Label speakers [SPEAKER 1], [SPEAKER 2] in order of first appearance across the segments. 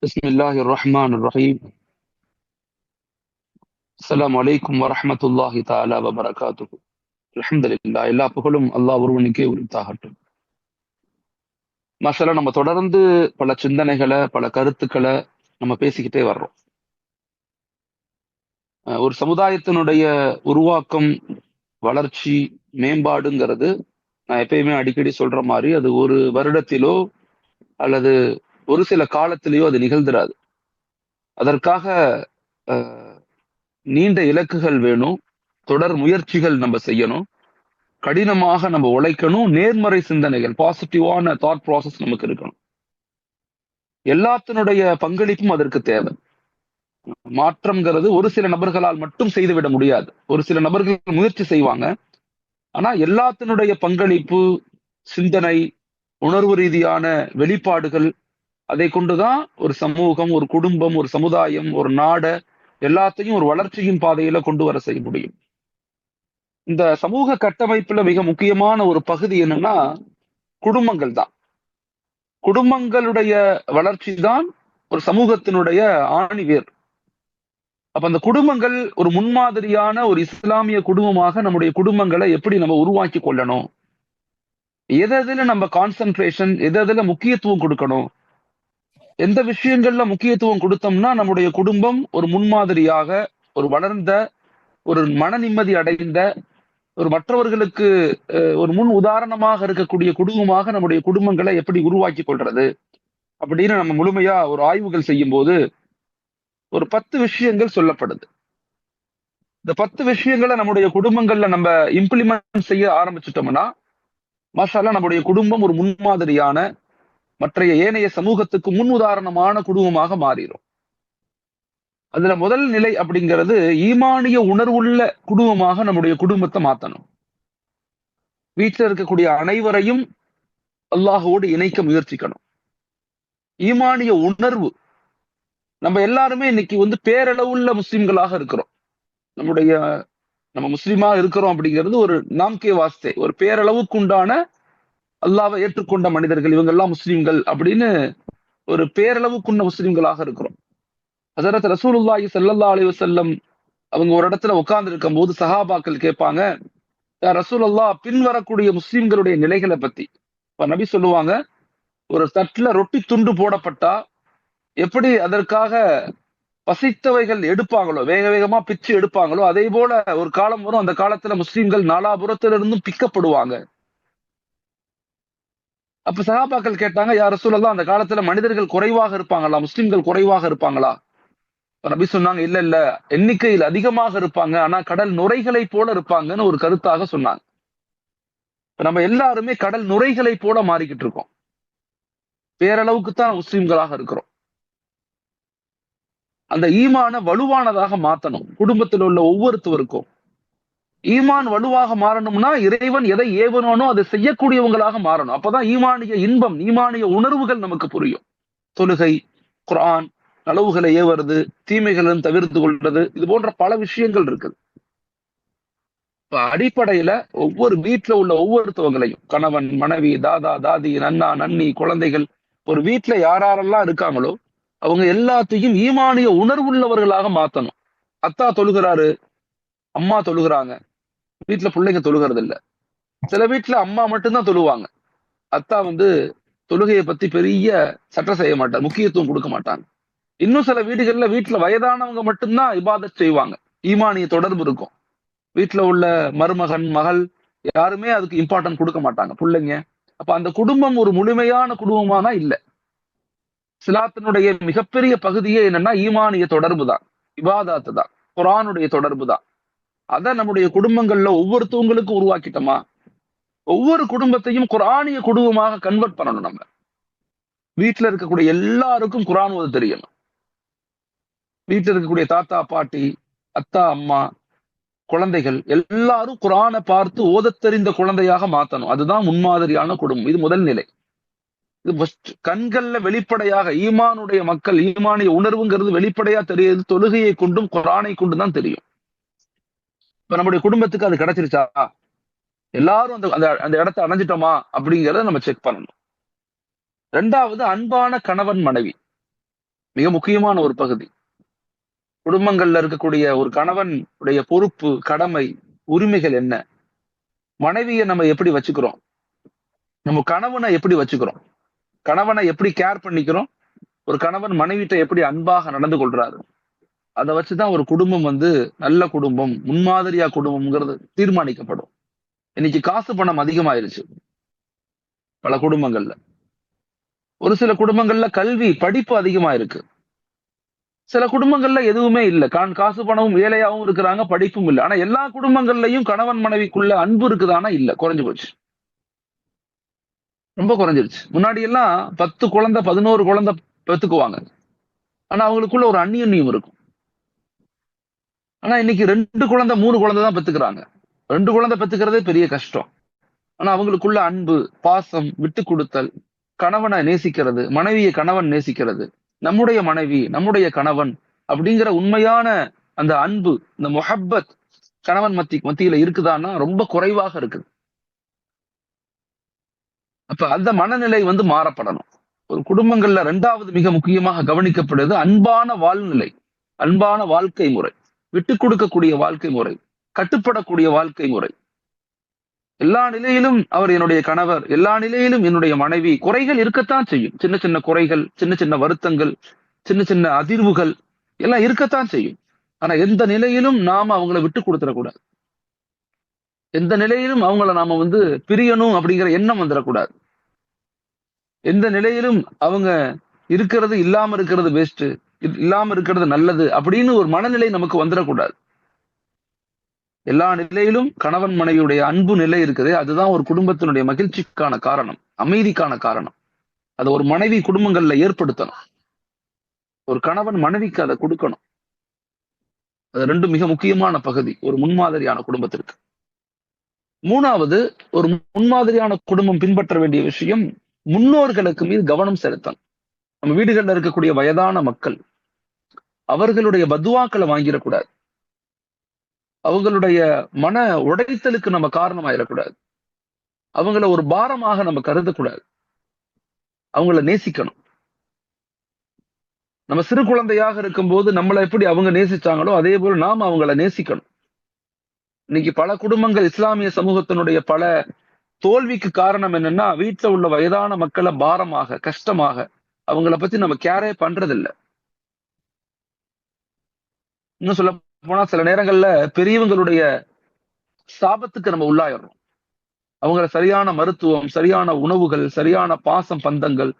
[SPEAKER 1] بسم الله الرحمن الرحيم. السلام عليكم ورحمة الله تعالى وبركاته. الحمد لله. எல்லா புகழும் அல்லாஹ் ஒருவனுக்கே உரித்தாகட்டும். மாஷாஅல்லாஹ், நம்ம தொடர்ந்து பல சிந்தனைகளை, பல கருத்துக்களை நம்ம பேசிக்கிட்டே வர்றோம். ஒரு சமுதாயத்தினுடைய உருவாக்கம், வளர்ச்சி, மேம்பாடுங்கிறது நான் எப்பயுமே அடிக்கடி சொல்ற மாதிரி அது ஒரு வருடத்திலோ அல்லது ஒரு சில காலத்திலேயோ அது நிகழ்ந்துராது. அதற்காக அஹ், நீண்ட இலக்குகள் வேணும், தொடர் முயற்சிகள் நம்ம செய்யணும், கடினமாக நம்ம உழைக்கணும், நேர்மறை சிந்தனைகள், பாசிட்டிவான தாட் ப்ராசஸ் நமக்கு இருக்கணும். எல்லாத்தினுடைய பங்களிப்பும் அதற்கு தேவை. மாற்றம்ங்கிறது ஒரு சில நபர்களால் மட்டும் செய்துவிட முடியாது. ஒரு சில நபர்கள் முயற்சி செய்வாங்க. ஆனா எல்லாத்தினுடைய பங்களிப்பு, சிந்தனை, உணர்வு ரீதியான வெளிப்பாடுகள், அதை கொண்டுதான் ஒரு சமூகம், ஒரு குடும்பம், ஒரு சமுதாயம், ஒரு நாட எல்லாத்தையும் ஒரு வளர்ச்சியின் பாதையில கொண்டு வர செய்ய முடியும். இந்த சமூக கட்டமைப்புல மிக முக்கியமான ஒரு பகுதி என்னன்னா குடும்பங்கள் தான். குடும்பங்களுடைய வளர்ச்சி தான் ஒரு சமூகத்தினுடைய ஆணிவேர். அப்ப அந்த குடும்பங்கள் ஒரு முன்மாதிரியான ஒரு இஸ்லாமிய குடும்பமாக நம்முடைய குடும்பங்களை எப்படி நம்ம உருவாக்கி கொள்ளணும், எதுல நம்ம கான்சென்ட்ரேஷன், எதுல முக்கியத்துவம் கொடுக்கணும், எந்த விஷயங்கள்ல முக்கியத்துவம் கொடுத்தோம்னா நம்முடைய குடும்பம் ஒரு முன்மாதிரியாக, ஒரு வளர்ந்த, ஒரு மன நிம்மதி அடைந்த, ஒரு மற்றவர்களுக்கு ஒரு முன் உதாரணமாக இருக்கக்கூடிய குடும்பமாக நம்முடைய குடும்பங்களை எப்படி உருவாக்கி கொள்றது அப்படின்னு நம்ம முழுமையா ஒரு ஆய்வுகள் செய்யும் போது ஒரு 10 விஷயங்கள் சொல்லப்படுது. இந்த 10 விஷயங்களை நம்முடைய குடும்பங்கள்ல நம்ம இம்ப்ளிமெண்ட் செய்ய ஆரம்பிச்சிட்டோம்னா மாஷாஅல்லாஹ் நம்முடைய குடும்பம் ஒரு முன்மாதிரியான, மற்றைய ஏனைய சமூகத்துக்கு முன் உதாரணமான குடும்பமாக மாறிடும். அதுல முதல் நிலை அப்படிங்கிறது ஈமானிய உணர்வுள்ள குடும்பமாக நம்முடைய குடும்பத்தை மாத்தணும். வீட்டில் இருக்கக்கூடிய அனைவரையும் அல்லாஹோடு இணைக்க முயற்சிக்கணும். ஈமானிய உணர்வு. நம்ம எல்லாருமே இன்னைக்கு பேரளவுள்ள முஸ்லிம்களாக இருக்கிறோம். நம்முடைய நம்ம முஸ்லிமா இருக்கிறோம் அப்படிங்கிறது ஒரு நாம்கே வாஸ்தே, ஒரு பேரளவுக்கு உண்டான அல்லாஹ்வை ஏற்றுக்கொண்ட மனிதர்கள், இவங்க எல்லாம் முஸ்லிம்கள் அப்படின்னு ஒரு பேரளவுக்குள்ள முஸ்லிம்களாக இருக்கிறோம். ஹஸரத் ரசூலுல்லாஹி ஸல்லல்லாஹு அலைஹி வஸல்லம் அவங்க ஒரு இடத்துல உட்கார்ந்து இருக்கும் போது சஹாபாக்கள் கேட்பாங்க, யா ரசூலல்லாஹ், பின்வரக்கூடிய முஸ்லிம்களுடைய நிலைகளை பத்தி. இப்ப நபி சொல்லுவாங்க, ஒரு தட்டுல ரொட்டி துண்டு போடப்பட்டா எப்படி அதற்காக பசித்தவைகள் எடுப்பாங்களோ, வேக வேகமா பிச்சு எடுப்பாங்களோ, அதே போல ஒரு காலம் வரும், அந்த காலத்துல முஸ்லிம்கள் நாலாபுறத்திலிருந்தும் பிக்கப்படுவாங்க. அப்ப சஹாபாக்கள் கேட்டாங்க, யா ரசூலல்லாஹ், அந்த காலத்துல மனிதர்கள் குறைவாக இருப்பாங்களா, முஸ்லிம்கள் குறைவாக இருப்பாங்களா? அப்ப நபி சொன்னாங்க, இல்ல இல்ல, எண்ணிக்கையில் அதிகமாக இருப்பாங்க, ஆனா கடல் நுரைகளை போல இருப்பாங்கன்னு ஒரு கருத்தாக சொன்னாங்க. இப்ப நம்ம எல்லாருமே கடல் நுரைகளை போல மாறிக்கிட்டு இருக்கோம். பேரளவுக்கு தான் முஸ்லிம்களாக இருக்கிறோம். அந்த ஈமான வலுவானதாக மாத்தணும் குடும்பத்தில் உள்ள ஒவ்வொருத்தருக்கும். ஈமான் வலுவாக மாறணும்னா இறைவன் எதை ஏவனானோ அதை செய்யக்கூடியவங்களாக மாறணும். அப்பதான் ஈமானிய இன்பம், ஈமானிய உணர்வுகள் நமக்கு புரியும். தொழுகை, குர்ஆன், நலவுகளை ஏவுறது, தீமைகளும் தவிர்த்து கொள்றது, இது போன்ற பல விஷயங்கள் இருக்குது. இப்ப அடிப்படையில ஒவ்வொரு வீட்டுல உள்ள ஒவ்வொருத்தவங்களையும், கணவன், மனைவி, தாதா, தாதி, நன்னா, நன்னி, குழந்தைகள், ஒரு வீட்டுல யாரெல்லாம் இருக்காங்களோ அவங்க எல்லாத்தையும் ஈமானிய உணர்வுள்ளவர்களாக மாத்தணும். அத்தா தொழுகிறாரு, அம்மா தொழுகிறாங்க, வீட்டுல பிள்ளைங்க தொழுகிறது இல்ல. சில வீட்டுல அம்மா மட்டும்தான் தொழுவாங்க. அத்தா தொழுகையை பத்தி பெரிய சட்டை செய்ய மாட்டார், முக்கியத்துவம் கொடுக்க மாட்டாங்க. இன்னும் சில வீடுகள்ல வீட்டுல வயதானவங்க மட்டும்தான் இபாதத் செய்வாங்க, ஈமானிய தொடர்பு இருக்கும். வீட்டுல உள்ள மருமகன், மகள் யாருமே அதுக்கு இம்பார்ட்டன்ட் கொடுக்க மாட்டாங்க, பிள்ளைங்க. அப்ப அந்த குடும்பம் ஒரு முழுமையான குடும்பமானா இல்ல. இஸ்லாத்தினுடைய மிகப்பெரிய பகுதியே என்னன்னா ஈமானிய தொடர்பு தான், இபாதத்து தான், குர்ஆனுடைய தொடர்பு தான். அதை நம்முடைய குடும்பங்கள்ல ஒவ்வொருத்தவங்களுக்கும் உருவாக்கிட்டோமா, ஒவ்வொரு குடும்பத்தையும் குர்ஆனிய குடும்பமாக கன்வெர்ட் பண்ணணும். நம்ம வீட்டுல இருக்கக்கூடிய எல்லாருக்கும் குர்ஆன் ஓத தெரியணும். வீட்டுல இருக்கக்கூடிய தாத்தா, பாட்டி, அத்தா, அம்மா, குழந்தைகள் எல்லாரும் குர்ஆனை பார்த்து ஓதத் தெரிந்த குழந்தையாக மாத்தணும். அதுதான் முன்மாதிரியான குடும்பம். இது முதல் நிலை. இது கண்கள்ல வெளிப்படையாக ஈமானுடைய மக்கள், ஈமானிய உணர்வுங்கிறது வெளிப்படையா தெரியுது தொழுகையை கொண்டும் குர்ஆனை கொண்டும் தான் தெரியும். இப்ப நம்முடைய குடும்பத்துக்கு அது கிடைச்சிருச்சா, எல்லாரும் அந்த அந்த அந்த இடத்தை அடைஞ்சிட்டோமா அப்படிங்கறத நம்ம செக் பண்ணணும். ரெண்டாவது, அன்பான கணவன் மனைவி. மிக முக்கியமான ஒரு பகுதி. குடும்பங்கள்ல இருக்கக்கூடிய ஒரு கணவன் உடைய பொறுப்பு, கடமை, உரிமைகள் என்ன? மனைவியை நம்ம எப்படி வச்சுக்கிறோம்? நம்ம கணவனை எப்படி வச்சுக்கிறோம்? கணவனை எப்படி கேர் பண்ணிக்கிறோம்? ஒரு கணவன் மனைவிட்ட எப்படி அன்பாக நடந்து கொள்றாரு? அதை வச்சுதான் ஒரு குடும்பம் நல்ல குடும்பம், முன்மாதிரியா குடும்பம்ங்கிறது தீர்மானிக்கப்படும். இன்னைக்கு காசு பணம் அதிகமாயிருச்சு பல குடும்பங்கள்ல. ஒரு சில குடும்பங்கள்ல கல்வி படிப்பு அதிகமா இருக்கு. சில குடும்பங்கள்ல எதுவுமே இல்ல. காசு பணமும் ஏழையாவும் இருக்கிறாங்க, படிப்பும் இல்ல. ஆனா எல்லா குடும்பங்கள்லயும் கணவன் மனைவிக்குள்ள அன்பு இருக்குதானா? இல்ல, குறைஞ்சு போச்சு. ரொம்ப குறைஞ்சிருச்சு. முன்னாடி எல்லாம் 10 குழந்தை 11 குழந்தை பெத்துக்குவாங்க. ஆனா அவங்களுக்குள்ள ஒரு அந்நியோன்யம் இருக்கும். ஆனா இன்னைக்கு 2 குழந்தை 3 குழந்தை தான் பெத்துக்கிறாங்க. 2 குழந்தை பெத்துக்கிறதே பெரிய கஷ்டம். ஆனா அவங்களுக்குள்ள அன்பு, பாசம், விட்டு கொடுத்தல், கணவனை நேசிக்கிறது, மனைவியை கணவன் நேசிக்கிறது, நம்முடைய மனைவி, நம்முடைய கணவன் அப்படிங்கிற உண்மையான அந்த அன்பு, இந்த மொஹப்பத் கணவன் மத்தியில இருக்குதான்னா ரொம்ப குறைவாக இருக்குது. அப்ப அந்த மனநிலை மாறப்படணும். ஒரு குடும்பங்கள்ல 2வது மிக முக்கியமாக கவனிக்கப்படுது அன்பான வாழ்நிலை, அன்பான வாழ்க்கை முறை, விட்டு கொடுக்கக்கூடிய வாழ்க்கை முறை, கட்டுப்படக்கூடிய வாழ்க்கை முறை. எல்லா நிலையிலும் அவர் என்னுடைய கணவர், எல்லா நிலையிலும் என்னுடைய மனைவி. குறைகள் இருக்கத்தான் செய்யும். சின்ன சின்ன குறைகள், சின்ன சின்ன வருத்தங்கள், சின்ன சின்ன அதிர்வுகள் எல்லாம் இருக்கத்தான் செய்யும். ஆனா எந்த நிலையிலும் நாம அவங்கள விட்டு கொடுத்துடக்கூடாது. எந்த நிலையிலும் அவங்கள நாம பிரியணும் அப்படிங்கிற எண்ணம் வந்துடக்கூடாது. எந்த நிலையிலும் அவங்க இருக்கிறது இல்லாம இருக்கிறது பெஸ்ட், இல்லாம இருக்கிறது நல்லது அப்படின்னு ஒரு மனநிலை நமக்கு வந்துடக்கூடாது. எல்லா நிலையிலும் கணவன் மனைவியுடைய அன்பு நிலை இருக்குது. அதுதான் ஒரு குடும்பத்தினுடைய மகிழ்ச்சிக்கான காரணம், அமைதிக்கான காரணம். அதை ஒரு மனைவி குடும்பங்கள்ல ஏற்படுத்தணும். ஒரு கணவன் மனைவிக்கு அதை கொடுக்கணும். அது 2 மிக முக்கியமான பகுதி ஒரு முன்மாதிரியான குடும்பத்திற்கு. 3வது, ஒரு முன்மாதிரியான குடும்பம் பின்பற்ற வேண்டிய விஷயம் முன்னோர்களுக்கு மீது கவனம் செலுத்தணும். நம்ம வீடுகள்ல இருக்கக்கூடிய வயதான மக்கள், அவர்களுடைய பத்துவாக்களை வாங்கிடக்கூடாது. அவங்களுடைய மன உடைத்தலுக்கு நம்ம காரணமாயிடக்கூடாது. அவங்கள ஒரு பாரமாக நம்ம கருதக்கூடாது. அவங்கள நேசிக்கணும். நம்ம சிறு குழந்தையாக இருக்கும்போது நம்மளை எப்படி அவங்க நேசிச்சாங்களோ அதே போல நாம அவங்கள நேசிக்கணும். இன்னைக்கு பல குடும்பங்கள், இஸ்லாமிய சமூகத்தினுடைய பல தோல்விக்கு காரணம் என்னன்னா, வீட்டுல உள்ள வயதான மக்களை பாரமாக, கஷ்டமாக, அவங்கள பத்தி நம்ம கேரே பண்றதில்ல. இன்னும் சொல்ல போனா சில நேரங்கள்ல பெரியவங்களுடைய சாபத்துக்கு நம்ம உள்ளாயிடுறோம். அவங்கள சரியான மருத்துவம், சரியான உணவுகள், சரியான பாசம் பந்தங்கள்,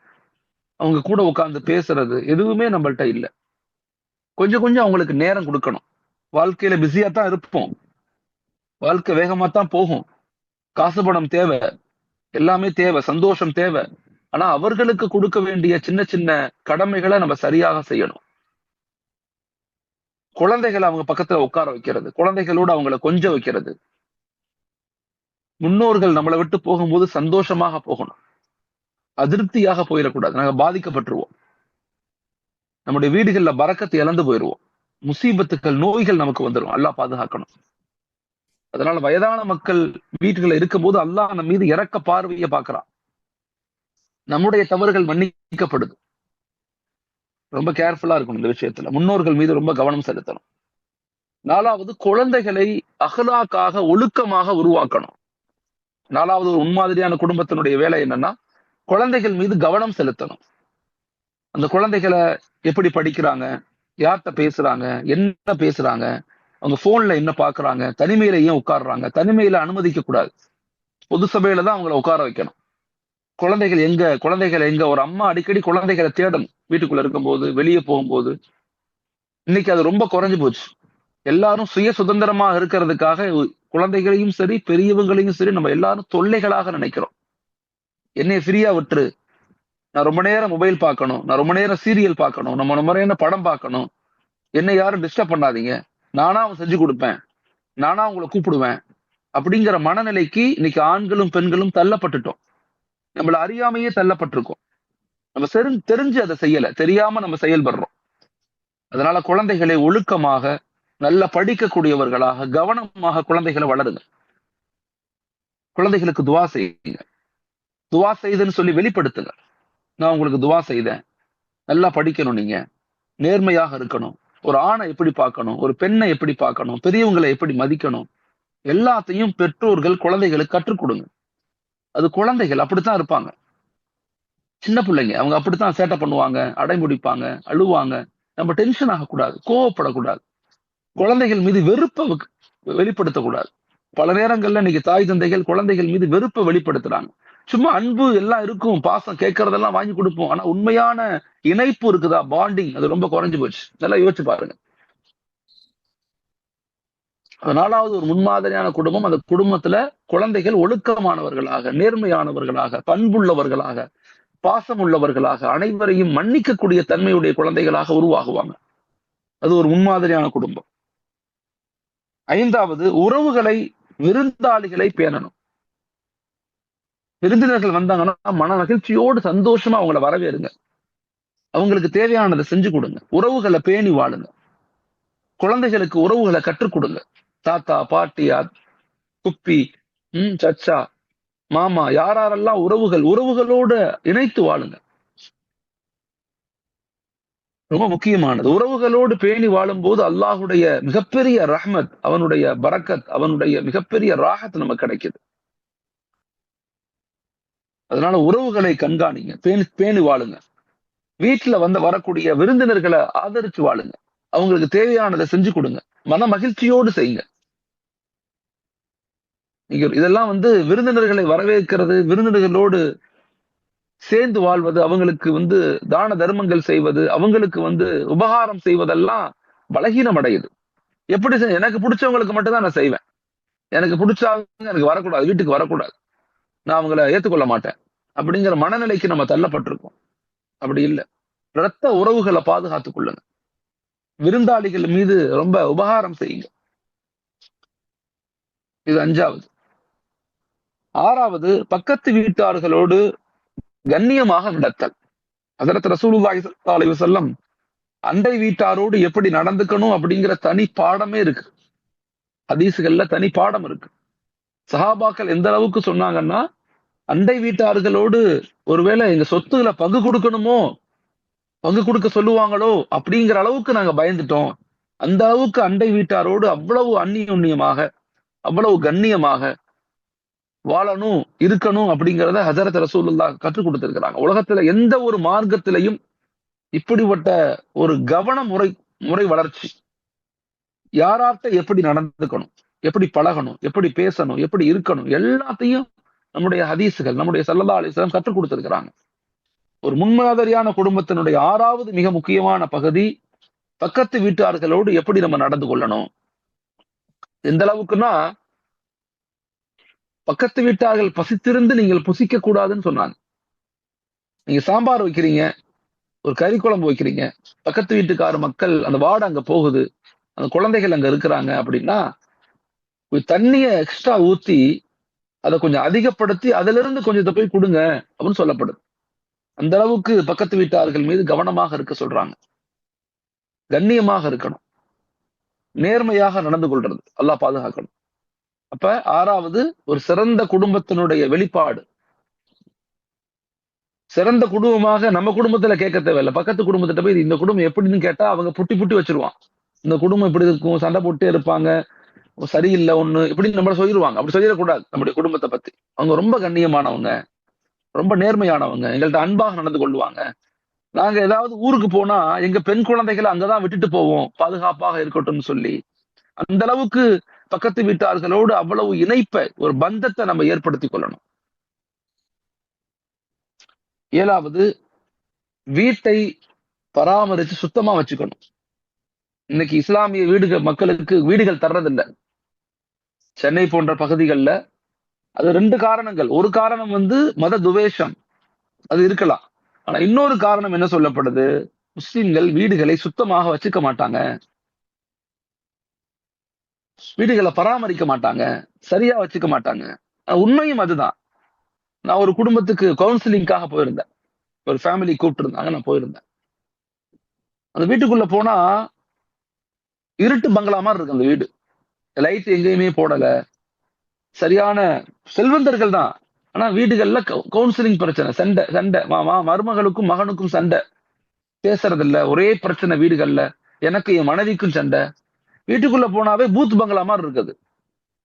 [SPEAKER 1] அவங்க கூட உட்கார்ந்து பேசுறது எதுவுமே நம்மள்ட்ட இல்ல. கொஞ்சம் கொஞ்சம் அவங்களுக்கு நேரம் கொடுக்கணும். வாழ்க்கையில பிஸியா தான் இருப்போம். வாழ்க்கை வேகமா தான் போகும். காசு பணம் தேவை, எல்லாமே தேவை, சந்தோஷம் தேவை. ஆனா அவர்களுக்கு கொடுக்க வேண்டிய சின்ன சின்ன கடமைகளை நம்ம சரியாக செய்யணும். குழந்தைகளை அவங்க பக்கத்துல உட்கார வைக்கிறது, குழந்தைகளோட அவங்கள கொஞ்சம் வைக்கிறது. முன்னோர்கள் நம்மளை விட்டு போகும்போது சந்தோஷமாக போகணும், அதிருப்தியாக போயிடக்கூடாது. நாங்க பாதிக்கப்பட்டுருவோம். நம்முடைய வீடுகள்ல பரக்கத்தை இழந்து போயிடுவோம். முசீபத்துக்கள், நோய்கள் நமக்கு வந்துடும். அல்லாஹ் பாதுகாக்கணும். அதனால வயதான மக்கள் வீட்டுல இருக்கும்போது அல்லாஹ் நம்ம மீது இறக்க பார்வையை பார்க்கிறான். நம்முடைய தவறுகள் மன்னிக்கப்படுது. ரொம்ப கேர்ஃபுல்லா இருக்கணும் இந்த விஷயத்துல. முன்னோர்கள் மீது ரொம்ப கவனம் செலுத்தணும். 4வது, குழந்தைகளை அகலாக்காக, ஒழுக்கமாக உருவாக்கணும். 4வது ஒரு முன்மாதிரியான குடும்பத்தினுடைய வேலை என்னன்னா, குழந்தைகள் மீது கவனம் செலுத்தணும். அந்த குழந்தைகளை எப்படி படிக்கிறாங்க, யார்கிட்ட பேசுறாங்க, என்ன பேசுறாங்க, அவங்க போன்ல என்ன பாக்குறாங்க, தனிமையில ஏன் உட்கார்றாங்க, தனிமையில அனுமதிக்க கூடாது. பொது சபையில தான் அவங்கள உட்கார வைக்கணும். குழந்தைகள் எங்க ஒரு அம்மா அடிக்கடி குழந்தைகளை தேடணும். வீட்டுக்குள்ள இருக்கும்போது, வெளியே போகும்போது. இன்னைக்கு அது ரொம்ப குறைஞ்சு போச்சு. எல்லாரும் சுய சுதந்திரமா இருக்கிறதுக்காக குழந்தைகளையும் சரி, பெரியவங்களையும் சரி, நம்ம எல்லாரும் தொல்லைகளாக நினைக்கிறோம். என்னைய ஃப்ரீயா விட்டுரு, நான் ரொம்ப நேரம் மொபைல் பார்க்கணும், நான் ரொம்ப நேரம் சீரியல் பார்க்கணும், நம்ம ரொம்ப நேரம் படம் பார்க்கணும், என்னை யாரும் டிஸ்டர்ப் பண்ணாதீங்க, நானா அவன் செஞ்சு கொடுப்பேன், நானா உங்களை கூப்பிடுவேன் அப்படிங்கிற மனநிலைக்கு இன்னைக்கு ஆண்களும் பெண்களும் தள்ளப்பட்டுட்டோம். நம்மள அறியாமையே தள்ளப்பட்டிருக்கோம். நம்ம தெரிஞ்சு அதை செய்யல, தெரியாம நம்ம செயல்படுறோம். அதனால குழந்தைகளை ஒழுக்கமாக, நல்ல படிக்கக்கூடியவர்களாக, கவனமாக குழந்தைகளை வளருங்க. குழந்தைகளுக்கு துவா செய்யுங்க. துவா செய்துன்னு சொல்லி வெளிப்படுத்துங்க. நான் உங்களுக்கு துவா செய்தேன், நல்லா படிக்கணும் நீங்க, நேர்மையாக இருக்கணும், ஒரு ஆணை எப்படி பார்க்கணும், ஒரு பெண்ணை எப்படி பார்க்கணும், பெரியவங்களை எப்படி மதிக்கணும், எல்லாத்தையும் பெற்றோர்கள் குழந்தைகளுக்கு கற்றுக் கொடுங்க. அது குழந்தைகள் அப்படித்தான் இருப்பாங்க. சின்ன பிள்ளைங்க அவங்க அப்படித்தான் சேட்டை பண்ணுவாங்க, அடைமுடிப்பாங்க, அழுவாங்க. நம்ம டென்ஷன் ஆகக்கூடாது, கோவப்படக்கூடாது, குழந்தைகள் மீது வெறுப்பை வெளிப்படுத்தக்கூடாது. பல நேரங்கள்ல இன்னைக்கு தாய் தந்தைகள் குழந்தைகள் மீது வெறுப்பை வெளிப்படுத்துறாங்க. சும்மா அன்பு எல்லாம் இருக்கும், பாசம் கேட்கறதெல்லாம் வாங்கி கொடுப்போம். ஆனா உண்மையான இணைப்பு இருக்குதா, பாண்டிங், அது ரொம்ப குறைஞ்சு போச்சு. நல்லா யோசிச்சு பாருங்க. நாலாவது ஒரு முன்மாதிரியான குடும்பம், அந்த குடும்பத்துல குழந்தைகள் ஒழுக்கமானவர்களாக, நேர்மையானவர்களாக, பண்புள்ளவர்களாக, பாசம் உள்ளவர்களாக, அனைவரையும் மன்னிக்கக்கூடிய தன்மையுடைய குழந்தைகளாக உருவாகுவாங்க. அது ஒரு முன்மாதிரியான குடும்பம். ஐந்தாவது, உறவுகளை, விருந்தாளிகளை பேணணும். விருந்தினர்கள் வந்தாங்கன்னா மன மகிழ்ச்சியோடு சந்தோஷமா அவங்கள வரவேறுங்க. அவங்களுக்கு தேவையானதை செஞ்சு கொடுங்க. உறவுகளை பேணி வாழுங்க. குழந்தைகளுக்கு உறவுகளை கற்றுக் கொடுங்க. தாத்தா, பாட்டி, குப்பி, சச்சா, மாமா, யாரெல்லாம் உறவுகளோட இணைத்து வாழுங்க. ரொம்ப முக்கியமானது. உறவுகளோடு பேணி வாழும் போது அல்லாஹுடைய மிகப்பெரிய ரஹ்மத், அவனுடைய பரக்கத், அவனுடைய மிகப்பெரிய ராஹத் நமக்கு கிடைக்குது. அதனால உறவுகளை கண்காணிங்க, பேணி வாழுங்க. வீட்டுல வரக்கூடிய விருந்தினர்களை ஆதரிச்சு வாழுங்க. அவங்களுக்கு தேவையானதை செஞ்சு கொடுங்க. மன மகிழ்ச்சியோடு செய்யுங்க. நீங்க இதெல்லாம் விருந்தினர்களை வரவேற்கிறது, விருந்தினர்களோடு சேர்ந்து வாழ்வது, அவங்களுக்கு தான தர்மங்கள் செய்வது, அவங்களுக்கு உபகாரம் செய்வதெல்லாம் பலகீனம் அடையுது. எப்படி எனக்கு பிடிச்சவங்களுக்கு மட்டும்தான் நான் செய்வேன், எனக்கு பிடிச்சாங்க எனக்கு வரக்கூடாது, வீட்டுக்கு வரக்கூடாது, நான் அவங்கள ஏத்துக்கொள்ள மாட்டேன் அப்படிங்கிற மனநிலைக்கு நம்ம தள்ளப்பட்டிருக்கோம். அப்படி இல்லை. இரத்த உறவுகளை பாதுகாத்துக் கொள்ளுங்க. விருந்தாளிகள் மீது ரொம்ப உபகாரம் செய்யுங்க. இது அஞ்சாவது. ஆறாவது, பக்கத்து வீட்டார்களோடு கண்ணியமாக நடத்தல். ஹஜ்ரத் ரசூலுல்லாஹி ஸல்லல்லாஹு அலைஹி வஸல்லம் அண்டை வீட்டாரோடு எப்படி நடந்துக்கணும் அப்படிங்கிற தனி பாடமே இருக்கு. ஹதீசுகள்ல தனி பாடம் இருக்கு. சஹாபாக்கள் எந்த அளவுக்கு சொன்னாங்கன்னா, அண்டை வீட்டார்களோடு ஒருவேளை எங்க சொத்துக்களை பங்கு கொடுக்கணுமோ, பங்கு கொடுக்க சொல்லுவாங்களோ அப்படிங்கிற அளவுக்கு நாங்க பயந்துட்டோம். அந்த அளவுக்கு அண்டை வீட்டாரோடு அவ்வளவு அந்நியுன்னியமாக, அவ்வளவு கண்ணியமாக வாழணும், இருக்கணும் அப்படிங்கிறத ஹஜரத் ரசூலுல்லாஹ் கற்றுக் கொடுத்திருக்கிறாங்க. உலகத்துல எந்த ஒரு மார்க்கத்திலையும் இப்படிப்பட்ட ஒரு முறை வளர்ச்சி, யாரார்ட்ட எப்படி நடந்துக்கணும், எப்படி பழகணும், எப்படி பேசணும், எப்படி இருக்கணும், எல்லாத்தையும் நம்முடைய ஹதீசுகள், நம்முடைய ஸல்லல்லாஹு அலைஹி வஸல்லம் கற்றுக் கொடுத்திருக்கிறாங்க. ஒரு முன்மாதிரியான குடும்பத்தினுடைய ஆறாவது மிக முக்கியமான பகுதி, பக்கத்து வீட்டார்களோடு எப்படி நம்ம நடந்து கொள்ளணும். எந்த அளவுக்குன்னா, பக்கத்து வீட்டார்கள் பசித்திருந்து நீங்கள் புசிக்க கூடாதுன்னு சொன்னாங்க. நீங்க சாம்பார் வைக்கிறீங்க, ஒரு கறி குழம்பு வைக்கிறீங்க, பக்கத்து வீட்டுக்கார மக்கள் அந்த வாடை அங்க போகுது, அந்த குழந்தைகள் அங்க இருக்கிறாங்க அப்படின்னா, தண்ணிய எக்ஸ்ட்ரா ஊத்தி அதை கொஞ்சம் அதிகப்படுத்தி அதுல இருந்து கொஞ்சத்தை போய் கொடுங்க அப்படின்னு சொல்லப்படுது. அந்த அளவுக்கு பக்கத்து வீட்டார்கள் மீது கவனமாக இருக்க சொல்றாங்க. கண்ணியமாக இருக்கணும், நேர்மையாக நடந்து கொள்றது, அல்லாஹ் பாதுகாக்கணும். அப்ப ஆறாவது, ஒரு சிறந்த குடும்பத்தினுடைய வெளிப்பாடு. சிறந்த குடும்பமாக நம்ம குடும்பத்துல கேட்க தேவையில்லை, பக்கத்து குடும்பத்திட்ட போய் இந்த குடும்பம் எப்படின்னு கேட்டா அவங்க புட்டி புட்டி வச்சிருவான். இந்த குடும்பம் இப்படி இருக்கும், சண்டை போட்டே இருப்பாங்க, சரியில்லை ஒண்ணு இப்படின்னு நம்மள சொல்லிடுவாங்க. அப்படி சொல்லிடக்கூடாது. நம்முடைய குடும்பத்தை பத்தி அவங்க ரொம்ப கண்ணியமானவங்க, ரொம்ப நேர்மையானவங்க, எங்கள்கிட்ட அன்பாக நடந்து கொள்வாங்க. நாங்க ஏதாவது ஊருக்கு போனா எங்க பெண் குழந்தைகளை அங்கதான் விட்டுட்டு போவோம், பாதுகாப்பாக இருக்கட்டும்னு சொல்லி. அந்த அளவுக்கு பக்கத்து வீட்டார்களோடு அவ்வளவு இணைப்பை, ஒரு பந்தத்தை நம்ம ஏற்படுத்தி கொள்ளணும். ஏழாவது, வீட்டை பராமரித்து சுத்தமா வச்சுக்கணும். இன்னைக்கு இஸ்லாமிய மக்களுக்கு வீடுகள் தர்றதில்லை. சென்னை போன்ற பகுதிகளில் அது 2 காரணங்கள். ஒரு காரணம் மத துவேஷம், அது இருக்கலாம். ஆனா இன்னொரு காரணம் என்ன சொல்லப்படுது, முஸ்லிம்கள் வீடுகளை சுத்தமாக வச்சுக்க மாட்டாங்க, வீடுகளை பராமரிக்க மாட்டாங்க, சரியா வச்சுக்க மாட்டாங்க. உண்மையும் அதுதான். நான் ஒரு குடும்பத்துக்கு கவுன்சிலிங்காக போயிருந்தேன். ஒரு ஃபேமிலி கூப்பிட்டு இருந்தாங்க, நான் போயிருந்தேன். அந்த வீட்டுக்குள்ள போனா இருட்டு பங்களா மாதிரி இருக்கு அந்த வீடு. லைட் எங்கேயுமே போடல. சரியான செல்வந்தர்கள் தான், ஆனா வீடுகள்ல கவுன்சிலிங் பிரச்சனை, சண்டை, மருமகளுக்கும் மகனுக்கும் சண்டை. பேசுறது இல்ல, ஒரே பிரச்சனை வீடுகள்ல, எனக்கு என் மனைவிக்கும் சண்டை. வீட்டுக்குள்ள போனாவே பூத் பங்களா மாதிரி இருக்குது.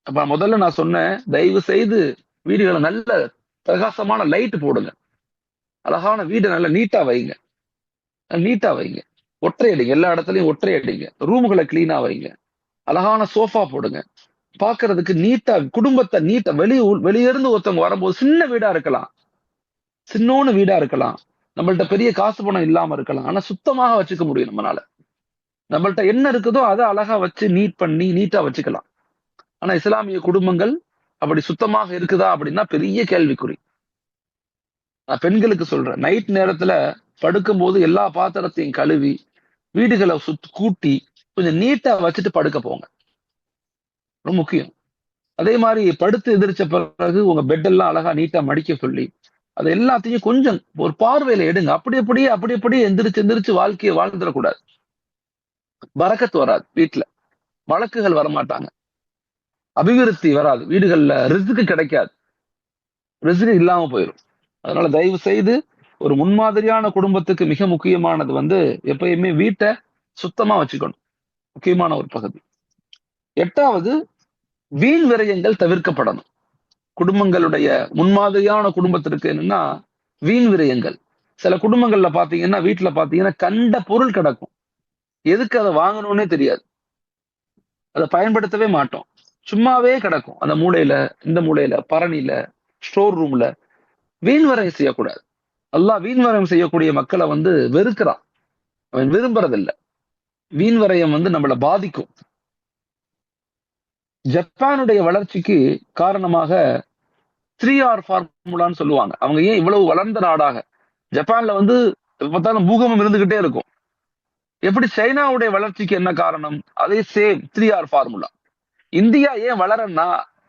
[SPEAKER 1] அப்ப முதல்ல நான் சொன்னேன், தயவு செய்து வீடுகளை நல்ல பிரகாசமான லைட் போடுங்க, அழகான வீடை நல்லா நீட்டா வைங்க, நீட்டா வைங்க, ஒற்றை அடிங்க, எல்லா இடத்துலயும் ஒற்றை அடிங்க, ரூமுகளை கிளீனா வைங்க, அழகான சோஃபா போடுங்க, பாக்குறதுக்கு நீட்டா, குடும்பத்தை நீட்டா, வெளியிருந்து ஒருத்தவங்க வரும்போது, சின்ன வீடா இருக்கலாம், சின்னோன்னு வீடா இருக்கலாம், நம்மள்ட்ட பெரிய காசு பணம் இல்லாம இருக்கலாம், ஆனா சுத்தமாக வச்சுக்க முடியும் நம்மளால. நம்மள்ட்ட என்ன இருக்குதோ அதை அழகா வச்சு நீட்டா வச்சுக்கலாம். ஆனா இஸ்லாமிய குடும்பங்கள் அப்படி சுத்தமாக இருக்குதா அப்படின்னா பெரிய கேள்விக்குறி. நான் பெண்களுக்கு சொல்றேன், நைட் நேரத்துல படுக்கும் போது எல்லா பாத்திரத்தையும் கழுவி வீடுகளை கூட்டி கொஞ்சம் நீட்டா வச்சுட்டு படுக்க போங்க, ரொம்ப முக்கியம். அதே மாதிரி படுத்து எதிர்ச்ச பிறகு உங்க பெட் எல்லாம் அழகா நீட்டா மடிக்க சொல்லி அது எல்லாத்தையும் கொஞ்சம் ஒரு பார்வையில எடுங்க. அப்படி எந்திரிச்சு வாழ்க்கையை வாழ்ந்துடக்கூடாது. பரக்கத்து வராது, வீட்டுல வழக்குகள் வரமாட்டாங்க, அபிவிருத்தி வராது, வீடுகள்ல ரிஸ்க்கு கிடைக்காது, ரிஸ்க் இல்லாம போயிடும். அதனால தயவு செய்து ஒரு முன்மாதிரியான குடும்பத்துக்கு மிக முக்கியமானது எப்பயுமே வீட்டை சுத்தமா வச்சுக்கணும், முக்கியமான ஒரு பகுதி. 8வது, வீண் விரயங்கள் தவிர்க்கப்படணும். குடும்பங்களுடைய முன்மாதிரியான குடும்பத்திற்கு என்னன்னா வீண் விரயங்கள். சில குடும்பங்கள்ல பாத்தீங்கன்னா, வீட்டுல பாத்தீங்கன்னா கண்ட பொருள் கிடக்கும், எதுக்கு அதை வாங்கணும்னே தெரியாது, அதை பயன்படுத்தவே மாட்டோம், சும்மாவே கிடக்கும் அந்த மூலையில, இந்த மூலையில, பரணியில, ஸ்டோர் ரூம்ல. வீண் விரயம் செய்யக்கூடாது. அல்லாஹ் வீண் விரயம் செய்யக்கூடிய மக்களை வெறுக்கிறான், அவன் விரும்புறதில்லை. வீண் விரயம் நம்மளை பாதிக்கும். ஜப்பானுடைய வளர்ச்சிக்கு காரணமாக 3R ஃபார்முலான்னு சொல்லுவாங்க. அவங்க ஏன் இவ்வளவு வளர்ந்த நாடாக, ஜப்பான்ல பார்த்தாலும் பூகம்பம் இருந்துகிட்டே இருக்கும். எப்படி சைனாவுடைய வளர்ச்சிக்கு என்ன காரணம், அதே சேம் 3R ஃபார்முலா. இந்தியா ஏன் வளரன்னா,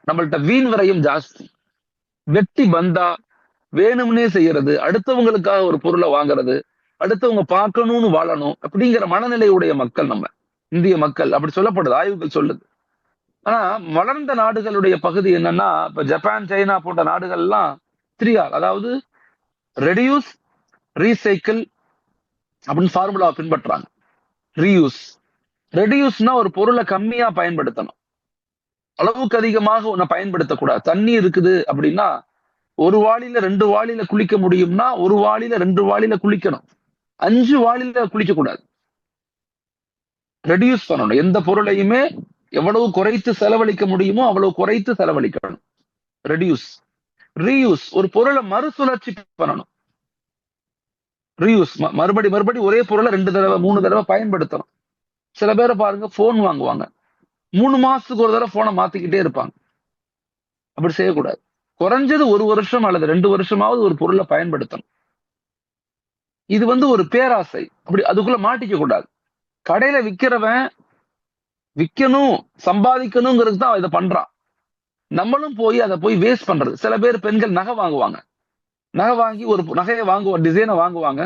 [SPEAKER 1] நம்மள்ட்ட வீண் விரயம் ஜாஸ்தி, வெட்டி பந்தா, வேணும்னே செய்யறது, அடுத்தவங்களுக்காக ஒரு பொருளை வாங்குறது, அடுத்தவங்க பார்க்கணும்னு வாழணும் அப்படிங்கிற மனநிலையுடைய மக்கள் நம்ம இந்திய மக்கள், அப்படி சொல்லப்படுது, ஆய்வுகள் சொல்லுது. ஆனா வளர்ந்த நாடுகளுடைய பகுதி என்னன்னா, இப்ப ஜப்பான், சைனா போன்ற நாடுகள் எல்லாம் 3R, அதாவது ரெடியூஸ், ரீசைக்கிள் அப்படின்னு ஃபார்முலா பின்பற்றாங்க. ரீயூஸ், ரெடியூஸ்னா ஒரு பொருளை கம்மியா பயன்படுத்தணும், அளவுக்கு அதிகமாக ஒன்ன பயன்படுத்தக்கூடாது. தண்ணி இருக்குது அப்படின்னா ஒரு வாளியில 2 வாளியில குளிக்க முடியும்னா ஒரு வாளியில 2 வாளியில குளிக்கணும், 5 வாளியில குளிக்க கூடாது. ரெடியூஸ் பண்ணணும், எந்த பொருளையுமே எவ்வளவு குறைத்து செலவழிக்க முடியுமோ அவ்வளவு குறைத்து செலவழிக்கணும், ரெடியூஸ். ரீயூஸ், ஒரு பொருளை மறுசுழற்சி பண்ணணும். ரீயூஸ், மறுபடி ஒரே பொருளை 2 தடவை 3 தடவை பயன்படுத்தணும். சில பேரை பாருங்க, போன் வாங்குவாங்க, 3 மாசத்துக்கு ஒரு தடவை போனை மாத்திக்கிட்டே இருப்பாங்க. அப்படி செய்யக்கூடாது. குறைஞ்சது 1 வருஷம் அல்லது 2 வருஷமாவது ஒரு பொருளை பயன்படுத்தணும். இது ஒரு பேராசை, அப்படி அதுக்குள்ள மாட்டிக்க கூடாது. கடையில விக்கிறவன் விற்கணும், சம்பாதிக்கணுங்கிறது தான் இதை பண்றான். நம்மளும் அதை போய் வேஸ்ட் பண்றது. சில பேர் பெண்கள் நகை வாங்குவாங்க, நகை வாங்கி ஒரு நகையை வாங்குவாங்க, டிசைனை வாங்குவாங்க,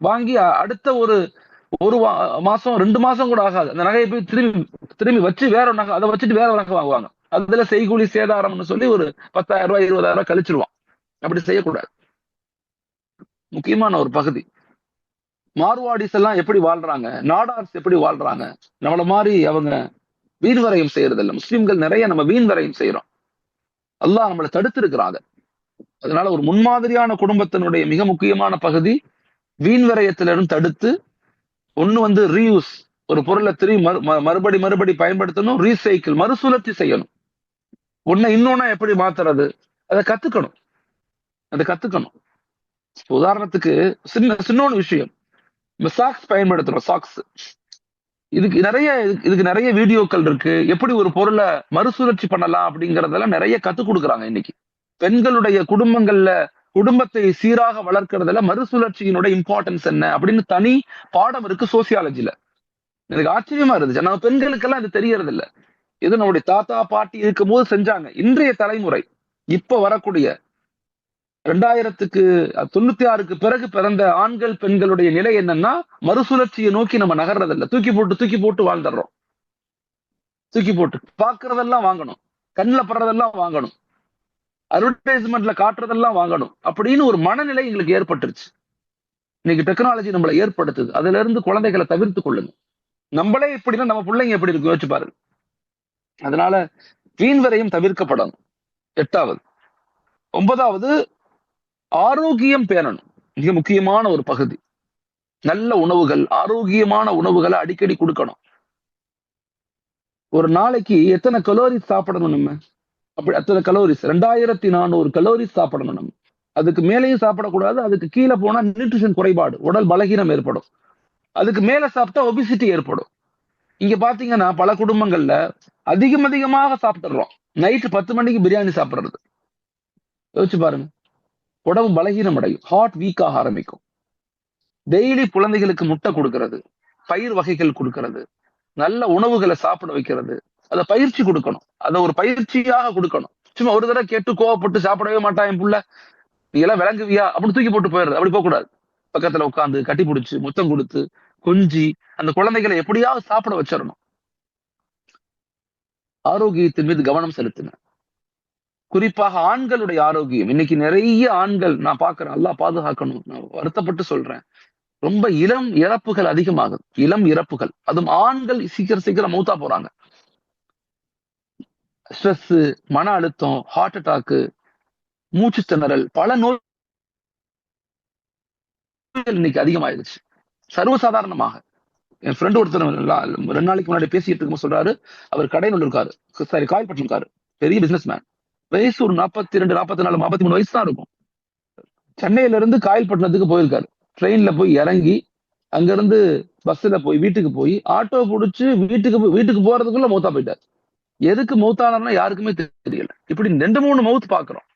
[SPEAKER 1] வாங்கி அடுத்த ஒரு மாசம் 2 மாசம் கூட ஆகாது, அந்த நகையை போய் திரும்பி வச்சு வேற நகை, அதை வச்சுட்டு வேற நகை வாங்குவாங்க. அதுல செய்கூலி சேதாரம்னு சொல்லி ஒரு 10,000 ரூபாய் 20,000 ரூபாய் கழிச்சிருவான். அப்படி செய்யக்கூடாது, முக்கியமான ஒரு பகுதி. மார்வாடிஸ் எல்லாம் எப்படி வாழ்றாங்க, நாடார்ஸ் எப்படி வாழ்றாங்க, நம்மள மாதிரி அவங்க வீண் வரையும் செய்யறது இல்லை. முஸ்லிம்கள் நிறைய நம்ம வீண் வரையும் செய்யறோம், அல்லாஹ் நம்மளை தடுத்து இருக்கிறாங்க. அதனால ஒரு முன்மாதிரியான குடும்பத்தினுடைய மிக முக்கியமான பகுதி வீண் விரயத்திலிருந்து தடுத்து, ஒண்ணு ரீயூஸ், ஒரு பொருளை மறுபடி பயன்படுத்தணும், ரீசைக்கிள், மறுசுழற்சி செய்யணும். இன்னொன்னா எப்படி மாத்துறது, அதை கத்துக்கணும். உதாரணத்துக்கு சின்ன விஷயம், சாக்ஸ் பயன்படுத்துறோம், சாக்ஸ், இதுக்கு நிறைய வீடியோக்கள் இருக்கு, எப்படி ஒரு பொருளை மறுசுழற்சி பண்ணலாம் அப்படிங்கறதெல்லாம் நிறைய கத்துக் கொடுக்குறாங்க. இன்னைக்கு பெண்களுடைய குடும்பத்தை சீராக வளர்க்கறதுல மறுசுழற்சியினுடைய இம்பார்ட்டன்ஸ் என்ன அப்படின்னு தனி பாடம் இருக்கு சோசியாலஜில. எனக்கு ஆச்சரியமா இருந்துச்சு, நம்ம பெண்களுக்கெல்லாம் இது தெரியறது இல்ல. இது நம்முடைய தாத்தா பாட்டி இருக்கும் போது செஞ்சாங்க. இன்றைய தலைமுறை, இப்ப வரக்கூடிய 2096க்கு பிறகு பிறந்த ஆண்கள் பெண்களுடைய நிலை என்னன்னா, மறுசுழற்சியை நோக்கி நம்ம நகர்றது இல்ல, தூக்கி போட்டு வாழ்ந்துடுறோம். தூக்கி போட்டு பாக்குறதெல்லாம் வாங்கணும், கண்ணில் படுறதெல்லாம் வாங்கணும், அட்வர்டைஸ்மெண்ட்ல காட்டுறதெல்லாம் வாங்கணும் அப்படின்னு ஒரு மனநிலை எங்களுக்கு ஏற்பட்டுருச்சு. இன்னைக்கு டெக்னாலஜி நம்மளை ஏற்படுத்துது. அதுல இருந்து குழந்தைகளை தவிர்த்து கொள்ளுங்க. நம்மளே இப்படின்னா நம்ம பிள்ளைங்க எப்படி இருக்கு யோசிச்சு பாருங்க. அதனால வீண் விரயம் தவிர்க்கப்படணும். 8வது. 9வது, ஆரோக்கியம் பேணணும். மிக முக்கியமான ஒரு பகுதி. நல்ல உணவுகள், ஆரோக்கியமான உணவுகளை அடிக்கடி கொடுக்கணும். ஒரு நாளைக்கு எத்தனை கலோரிஸ் சாப்பிடணும் நம்ம? அப்படி அத்தனை கலோரிஸ் 2400 கலோரிஸ் சாப்பிடணும் நம்ம. அதுக்கு மேலேயும் சாப்பிடக்கூடாது. அதுக்கு கீழே போனா நியூட்ரிஷன் குறைபாடு, உடல் பலகீனம் ஏற்படும். அதுக்கு மேல சாப்பிட்டா ஒபிசிட்டி ஏற்படும். இங்க பாத்தீங்கன்னா பல குடும்பங்கள்ல அதிகமாக சாப்பிட்டுறோம். நைட்டு 10 மணிக்கு பிரியாணி சாப்பிடுறது. யோசிச்சு பாருங்க. உடம்பு பலகீனம் அடையும், ஹார்ட் வீக் ஆக ஆரம்பிக்கும். டெய்லி குழந்தைகளுக்கு முட்டை கொடுக்கறது, பயிர் வகைகள் கொடுக்கறது, நல்ல உணவுகளை சாப்பிட வைக்கிறது, அதை பயிற்சி கொடுக்கணும். அதை ஒரு பயிற்சியாக கொடுக்கணும். சும்மா ஒரு தடவை கேட்டு கோவப்பட்டு சாப்பிடவே மாட்டான் என் புள்ள, நீ எல்லாம் விளங்குவியா அப்படின்னு தூக்கி போட்டு போயிடுறது. அப்படி போக கூடாது. பக்கத்துல உட்காந்து கட்டி பிடிச்சு முத்தம் கொடுத்து கொஞ்சி அந்த குழந்தைகளை எப்படியாவது சாப்பிட வச்சிடணும். ஆரோக்கியத்தின் மீது கவனம் செலுத்துங்க. குறிப்பாக ஆண்களுடைய ஆரோக்கியம். இன்னைக்கு நிறைய ஆண்கள் நான் பாக்குறேன், அல்லாஹ் பாதுகாக்கணும், நான் வருத்தப்பட்டு சொல்றேன், ரொம்ப இளம் இறப்புகள் அதிகமாகுது. இளம் இறப்புகள், அதுவும் ஆண்கள் சீக்கிரம் மௌத்தா போறாங்க. ஸ்ட்ரெஸ், மன அழுத்தம், ஹார்ட் அட்டாக்கு, மூச்சு திணறல், பல நோய்கள் இன்னைக்கு அதிகமாயிருச்சு சர்வசாதாரணமாக. என் ஃப்ரெண்ட் ஒருத்தர் 2 நாளைக்கு முன்னாடி பேசிட்டு இருக்கும் சொல்றாரு, அவர் கடையில் இருக்காரு, சாரி காயல்பட்டு இருக்காரு, பெரிய பிசினஸ் மேன், வயசு ஒரு 42, 44, 43 வயசு தான் இருக்கும். சென்னையில இருந்து காயல்பட்டினத்துக்கு போயிருக்காரு. ட்ரெயின்ல போய் இறங்கி அங்க இருந்து பஸ்ல போய் வீட்டுக்கு போய் ஆட்டோ பிடிச்சு வீட்டுக்கு போறதுக்குள்ள மௌத்தா போயிட்டார். எதுக்கு மௌத்தானா யாருக்குமே தெரியல. இப்படி 2-3 மவுத் பாக்குறோம்.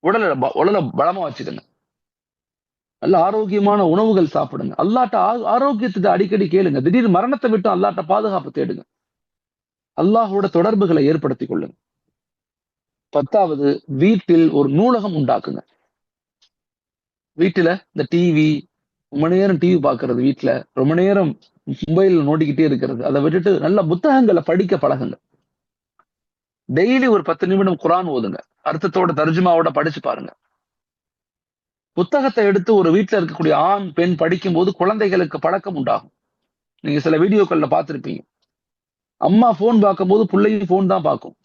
[SPEAKER 1] உடலை பலமா வச்சுக்கங்க. நல்ல ஆரோக்கியமான உணவுகள் சாப்பிடுங்க. அல்லாட்ட ஆரோக்கியத்துக்கு அடிக்கடி கேளுங்க. திடீர் மரணத்தை விட்டு அல்லாட்ட பாதுகாப்பு தேடுங்க. அல்லாஹோட தொடர்புகளை ஏற்படுத்திக் கொள்ளுங்க. 10வது, வீட்டில் ஒரு நூலகம் உண்டாக்குங்க. வீட்டுல இந்த டிவி, ரொம்ப நேரம் டிவி பாக்குறது, வீட்டுல ரொம்ப நேரம் மொபைல் நோண்டிக்கிட்டே இருக்கிறது, அதை விட்டுட்டு நல்ல புத்தகங்களை படிக்க பழகுங்க. டெய்லி ஒரு 10 நிமிடம் குரான் ஓதுங்க. அர்த்தத்தோட தர்ஜுமாவோட படிச்சு பாருங்க. புத்தகத்தை எடுத்து ஒரு வீட்டுல இருக்கக்கூடிய ஆண் பெண் படிக்கும் போது குழந்தைகளுக்கு பழக்கம் உண்டாகும். நீங்க சில வீடியோக்கள்ல பார்த்திருப்பீங்க. அம்மா போன் பார்க்கும் போது பிள்ளையும் போன் தான் பார்க்கும்.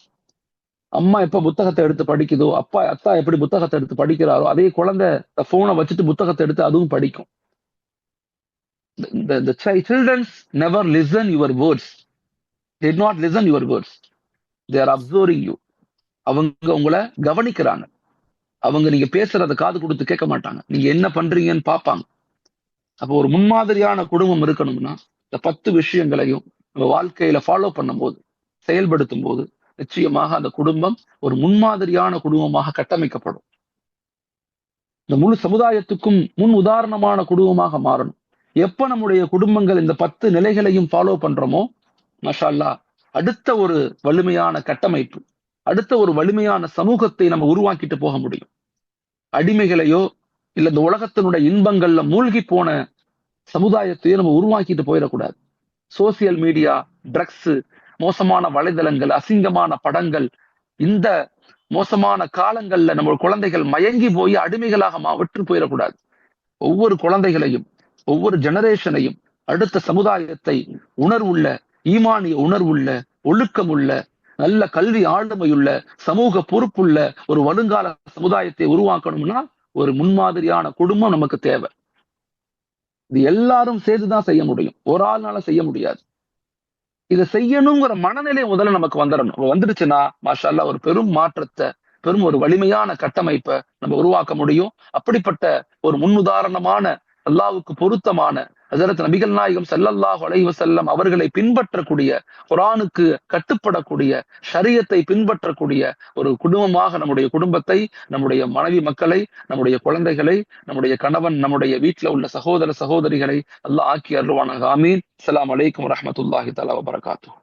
[SPEAKER 1] அம்மா எப்ப புத்தகத்தை எடுத்து படிக்குதோ, அத்தா எப்படி புத்தகத்தை எடுத்து படிக்கிறாரோ, அதே குழந்தை போனை வச்சுட்டு புத்தகத்தை எடுத்து அதுவும் படிக்கும். The children never listen your words. Did not listen your words. They are observing you. அவங்க உங்களை கவனிக்கிறாங்க. அவங்க நீங்க பேசுறத காது கொடுத்து கேட்க மாட்டாங்க. நீங்க என்ன பண்றீங்கன்னு பார்ப்பாங்க. அப்போ ஒரு முன்மாதிரியான குடும்பம் இருக்கணும்னா இந்த 10 விஷயங்களையும் நம்ம வாழ்க்கையில ஃபாலோ பண்ணும்போது, செயல்படுத்தும் போது நிச்சயமாக அந்த குடும்பம் ஒரு முன்மாதிரியான குடும்பமாக கட்டமைக்கப்படும். இந்த முழு சமுதாயத்துக்கும் முன் உதாரணமான குடும்பமாக மாறணும். எப்ப நம்முடைய குடும்பங்கள் இந்த 10 நிலைகளையும் ஃபாலோ பண்றோமோ, மாஷா அல்லாஹ், அடுத்த ஒரு வலிமையான கட்டமைப்பு, அடுத்த ஒரு வலிமையான சமூகத்தை நம்ம உருவாக்கிட்டு போக முடியும். அடிமைகளையோ இல்ல இந்த உலகத்தினுடைய இன்பங்கள்ல மூழ்கி போன சமுதாயத்தையோ நம்ம உருவாக்கிட்டு போயிடக்கூடாது. சோசியல் மீடியா, ட்ரக்ஸ், மோசமான வலைதளங்கள், அசிங்கமான படங்கள், இந்த மோசமான காலங்கள்ல நம்ம குழந்தைகள் மயங்கி போய் அடிமைகளாக விட்டு போயிடக்கூடாது. ஒவ்வொரு குழந்தைகளையும், ஒவ்வொரு ஜெனரேஷனையும், அடுத்த சமுதாயத்தை உணர்வுள்ள, ஈமானிய உணர்வுள்ள, ஒழுக்கமுள்ள, நல்ல கல்வி ஆளுமையுள்ள, சமூக பொறுப்புள்ள ஒரு வருங்கால சமுதாயத்தை உருவாக்கணும்னா ஒரு முன்மாதிரியான குடும்பம் நமக்கு தேவை. இது எல்லாரும் சேர்த்துதான் செய்ய முடியும், ஒரு ஆள்னால செய்ய முடியாது. இதை செய்யணுங்கிற மனநிலை முதல்ல நமக்கு வந்துடணும். வந்துடுச்சுன்னா மாஷா அல்லாஹ் ஒரு பெரும் மாற்றத்தை, பெரும் ஒரு வலிமையான கட்டமைப்பை நம்ம உருவாக்க முடியும். அப்படிப்பட்ட ஒரு முன்னுதாரணமான, அல்லாஹ்வுக்கு பொருத்தமான ஹஜரத் நபிகள் நாயகம் ஸல்லல்லாஹு அலைஹி வஸல்லம் அவர்களை பின்பற்றக்கூடிய, குர்ஆனுக்கு கட்டுப்படக்கூடிய, ஷரியத்தை பின்பற்றக்கூடிய ஒரு குடும்பமாக நம்முடைய குடும்பத்தை, நம்முடைய மனைவி மக்களை, நம்முடைய குழந்தைகளை, நம்முடைய கணவன், நம்முடைய வீட்டில் உள்ள சகோதர சகோதரிகளை அல்லாஹ் ஆக்கி அருள்வானாக. ஆமீன். அஸ்ஸலாமு அலைக்கும் வரஹ்மத்துல்லாஹி தஆலா வபரகாத்துஹு.